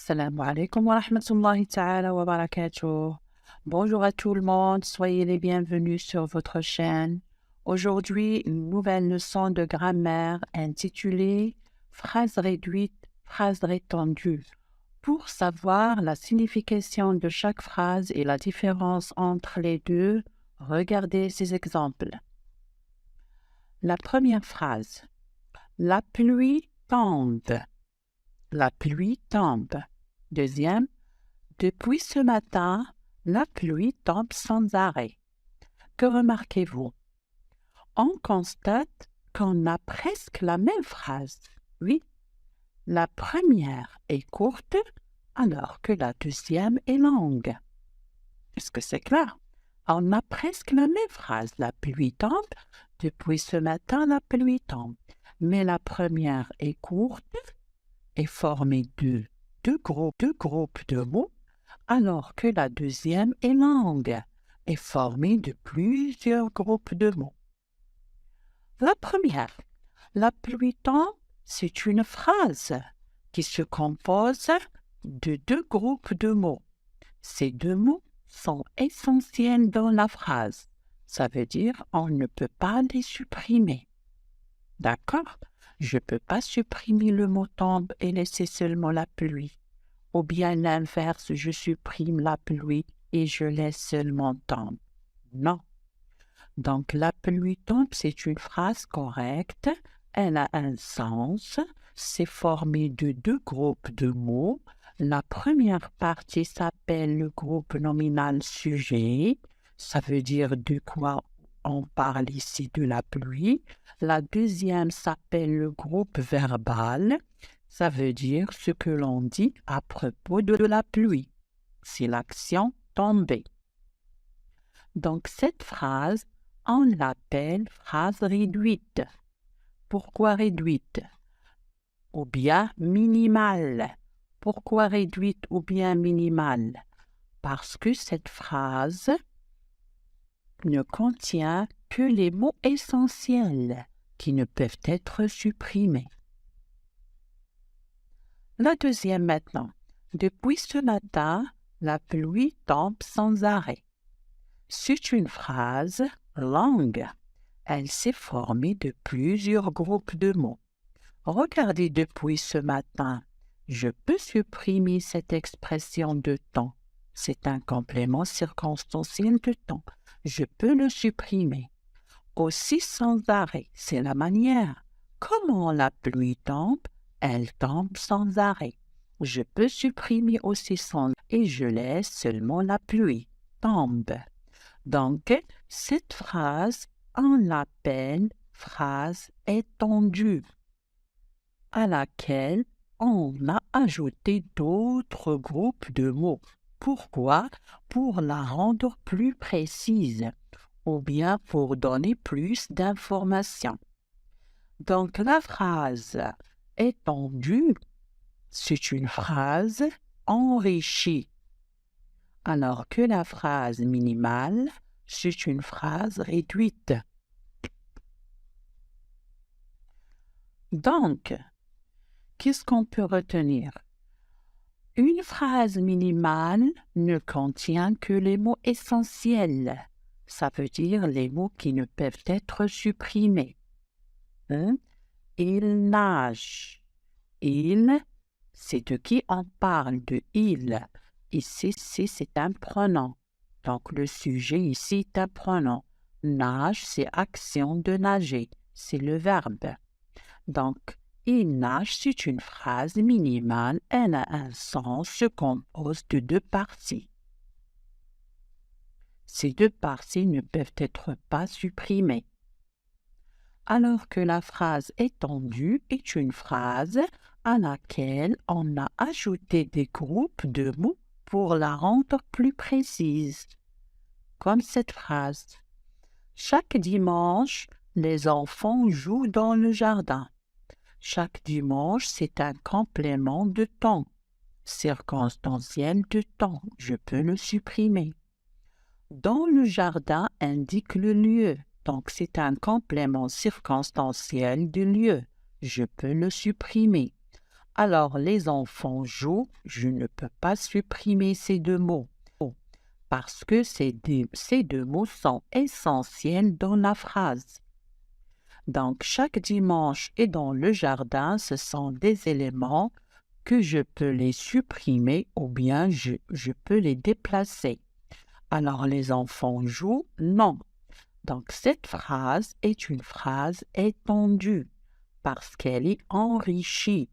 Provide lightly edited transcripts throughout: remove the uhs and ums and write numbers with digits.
Assalamu alaikum wa rahmatullahi ta'ala wa barakatuh. Bonjour à tout le monde, soyez les bienvenus sur votre chaîne. Aujourd'hui, une nouvelle leçon de grammaire intitulée Phrases réduites, phrases rétendues. Pour savoir la signification de chaque phrase et la différence entre les deux, regardez ces exemples. La première phrase. La pluie tombe. La pluie tombe. Deuxième, depuis ce matin, la pluie tombe sans arrêt. Que remarquez-vous? On constate qu'on a presque la même phrase. Oui, la première est courte alors que la deuxième est longue. Est-ce que c'est clair? On a presque la même phrase. La pluie tombe. Depuis ce matin, la pluie tombe. Mais la première est courte et formée de deux groupes de mots, alors que la deuxième est longue et formée de plusieurs groupes de mots. La première, la pluie tombe, c'est une phrase qui se compose de deux groupes de mots. Ces deux mots sont essentiels dans la phrase. Ça veut dire on ne peut pas les supprimer. D'accord? Je ne peux pas supprimer le mot tombe et laisser seulement la pluie. Ou bien l'inverse, je supprime la pluie et je laisse seulement tombe. Non. Donc la pluie tombe, c'est une phrase correcte. Elle a un sens. C'est formé de deux groupes de mots. La première partie s'appelle le groupe nominal sujet. Ça veut dire de quoi on parle ici de la pluie. La deuxième s'appelle le groupe verbal. Ça veut dire ce que l'on dit à propos de la pluie. C'est l'action tomber. Donc cette phrase, on l'appelle phrase réduite. Pourquoi réduite? Ou bien minimale. Pourquoi réduite ou bien minimale? Parce que cette phrase ne contient que les mots essentiels qui ne peuvent être supprimés. La deuxième maintenant. Depuis ce matin, la pluie tombe sans arrêt. C'est une phrase longue. Elle s'est formée de plusieurs groupes de mots. Regardez depuis ce matin. Je peux supprimer cette expression de temps. C'est un complément circonstanciel de temps. Je peux le supprimer. Aussi sans arrêt, c'est la manière. Comment la pluie tombe? Elle tombe sans arrêt. Je peux supprimer aussi sans et je laisse seulement la pluie tombe. Donc, cette phrase, on l'appelle phrase étendue, à laquelle on a ajouté d'autres groupes de mots. Pourquoi? Pour la rendre plus précise ou bien pour donner plus d'informations. Donc, la phrase étendue, c'est une phrase enrichie, alors que la phrase minimale, c'est une phrase réduite. Donc, qu'est-ce qu'on peut retenir? Une phrase minimale ne contient que les mots essentiels. Ça veut dire les mots qui ne peuvent être supprimés. Il nage. Il, c'est de qui on parle, de il. Ici, c'est un pronom. Donc, le sujet ici est un pronom. Nage, c'est action de nager. C'est le verbe. Donc, il nage, c'est une phrase minimale. Elle a un sens, se compose de deux parties. Ces deux parties ne peuvent être pas supprimées. Alors que la phrase étendue est une phrase à laquelle on a ajouté des groupes de mots pour la rendre plus précise. Comme cette phrase. Chaque dimanche, les enfants jouent dans le jardin. Chaque dimanche, c'est un complément de temps, circonstanciel de temps. Je peux le supprimer. Dans le jardin indique le lieu, donc c'est un complément circonstanciel du lieu. Je peux le supprimer. Alors, les enfants jouent, je ne peux pas supprimer ces deux mots parce que ces deux mots sont essentiels dans la phrase. Donc, chaque dimanche et dans le jardin, ce sont des éléments que je peux les supprimer ou bien je peux les déplacer. Alors, les enfants jouent? Non. Donc, cette phrase est une phrase étendue parce qu'elle est enrichie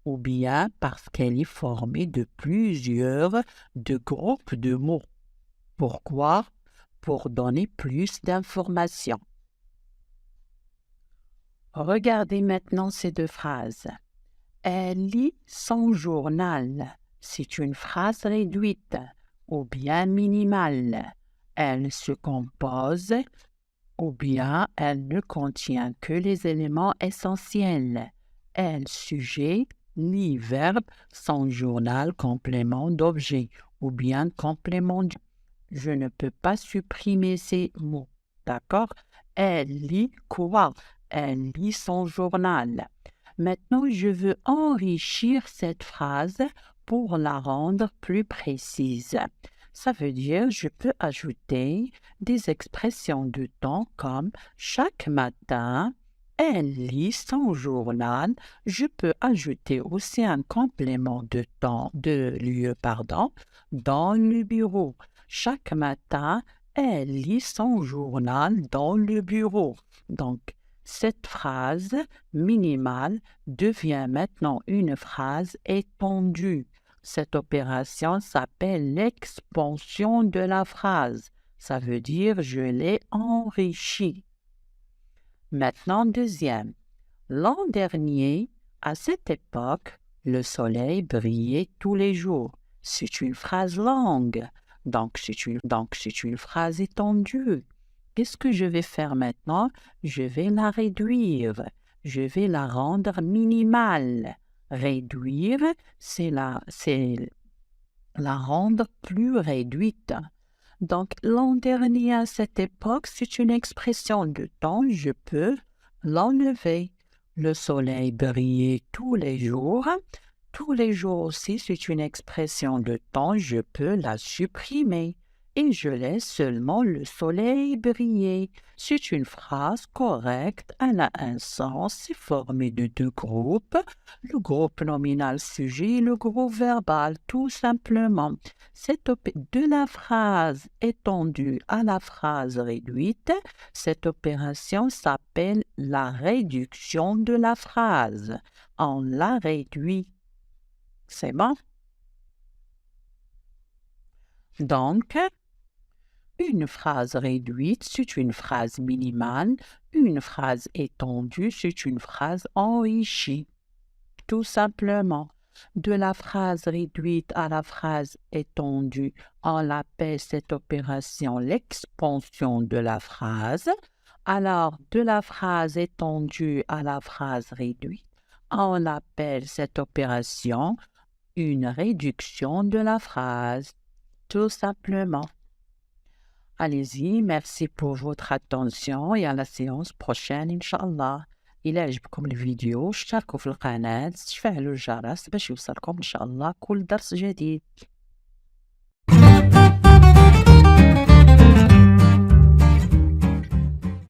ou bien parce qu'elle est formée de plusieurs groupes de mots. Pourquoi? Pour donner plus d'informations. Regardez maintenant ces deux phrases. Elle lit son journal. C'est une phrase réduite ou bien minimale. Elle se compose ou bien elle ne contient que les éléments essentiels. Elle, sujet, lit, verbe, son journal, complément d'objet ou bien complément du. Je ne peux pas supprimer ces mots. D'accord? Elle lit quoi? Elle lit son journal. Maintenant, je veux enrichir cette phrase pour la rendre plus précise. Ça veut dire, je peux ajouter des expressions de temps comme chaque matin, elle lit son journal. Je peux ajouter aussi un complément de temps, de lieu, dans le bureau. Chaque matin, elle lit son journal dans le bureau. Donc, cette phrase minimale devient maintenant une phrase étendue. Cette opération s'appelle l'expansion de la phrase. Ça veut dire je l'ai enrichie. Maintenant, deuxième. L'an dernier, à cette époque, le soleil brillait tous les jours. C'est une phrase longue. Donc, c'est une phrase étendue. Qu'est-ce que je vais faire maintenant? Je vais la réduire. Je vais la rendre minimale. Réduire, c'est la rendre plus réduite. Donc, l'an dernier, à cette époque, c'est une expression de temps. Je peux l'enlever. Le soleil brillait tous les jours. Tous les jours aussi, c'est une expression de temps, je peux la supprimer et je laisse seulement le soleil briller. C'est une phrase correcte, elle a un sens, c'est formé de deux groupes, le groupe nominal sujet et le groupe verbal, tout simplement. De la phrase étendue à la phrase réduite, cette opération s'appelle la réduction de la phrase. On la réduit. C'est bon? Donc, une phrase réduite, c'est une phrase minimale. Une phrase étendue, c'est une phrase enrichie. Tout simplement. De la phrase réduite à la phrase étendue, on appelle cette opération l'expansion de la phrase. Alors, de la phrase étendue à la phrase réduite, on appelle cette opération une réduction de la phrase, tout simplement. Allez-y, merci pour votre attention et à la séance prochaine, Inch'Allah. إلى عجبكم الفيديو اشتركوا في القناة تفعلوا الجرس باش يوصلكم إن شاء الله كل درس جديد.